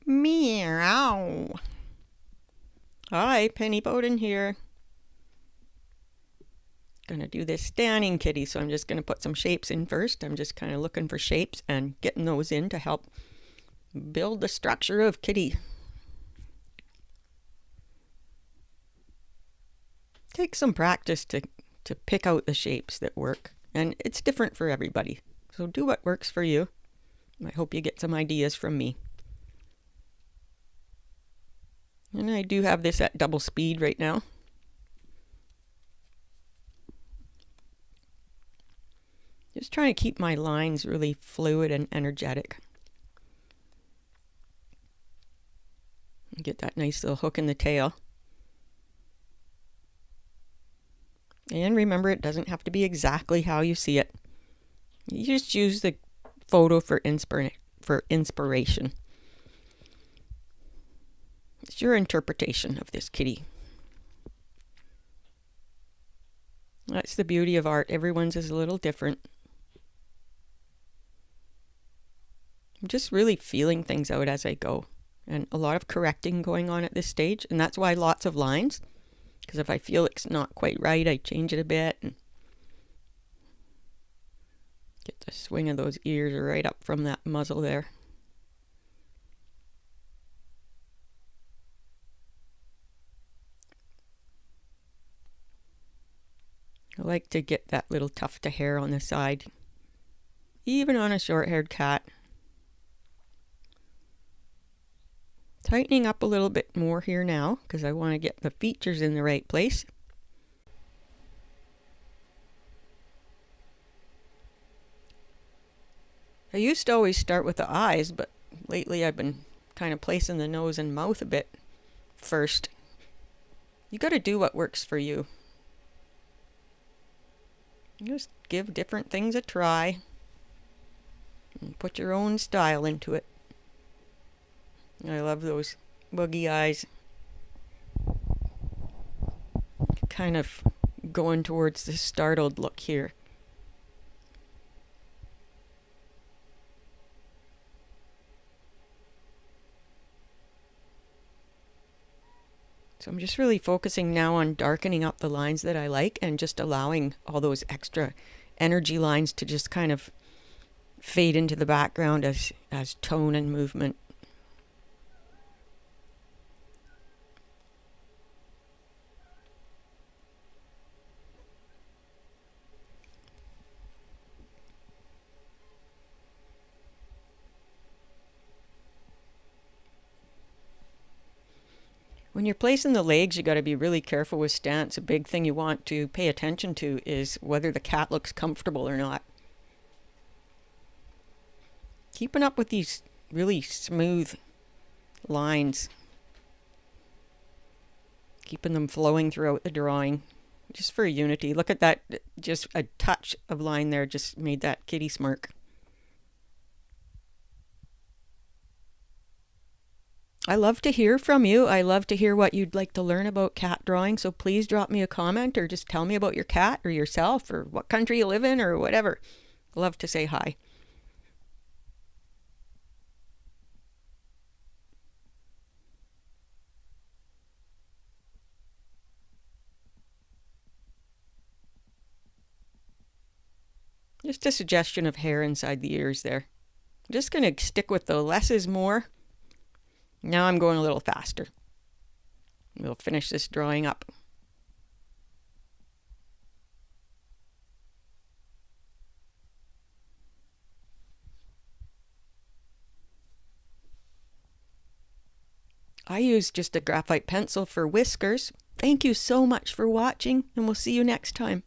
Meow. Hi, Penny Bowden here. Gonna do this standing kitty, so I'm just gonna put some shapes in first. I'm just kind of looking for shapes and getting those in to help build the structure of kitty. Take some practice to pick out the shapes that work, and it's different for everybody. So do what works for you. I hope you get some ideas from me. And I do have this at double speed right now. Just trying to keep my lines really fluid and energetic. Get that nice little hook in the tail. And remember, it doesn't have to be exactly how you see it. You just use the photo for inspiration. It's your interpretation of this kitty. That's the beauty of art. Everyone's is a little different. I'm just really feeling things out as I go. And a lot of correcting going on at this stage. And that's why lots of lines. Because if I feel it's not quite right, I change it a bit. And get the swing of those ears right up from that muzzle there. I like to get that little tuft of hair on the side, even on a short-haired cat. Tightening up a little bit more here now, because I want to get the features in the right place. I used to always start with the eyes, but lately I've been kind of placing the nose and mouth a bit first. You got to do what works for you. Just give different things a try and put your own style into it. I love those boogie eyes. Kind of going towards the startled look here. So I'm just really focusing now on darkening up the lines that I like and just allowing all those extra energy lines to just kind of fade into the background as tone and movement. When you're placing the legs, you got to be really careful with stance. A big thing you want to pay attention to is whether the cat looks comfortable or not. Keeping up with these really smooth lines. Keeping them flowing throughout the drawing. Just for unity. Look at that. Just a touch of line there just made that kitty smirk. I love to hear from you. I love to hear what you'd like to learn about cat drawing. So please drop me a comment or just tell me about your cat or yourself or what country you live in or whatever. Love to say hi. Just a suggestion of hair inside the ears there. I'm just going to stick with the less is more. Now I'm going a little faster. We'll finish this drawing up. I use just a graphite pencil for whiskers. Thank you so much for watching, and we'll see you next time.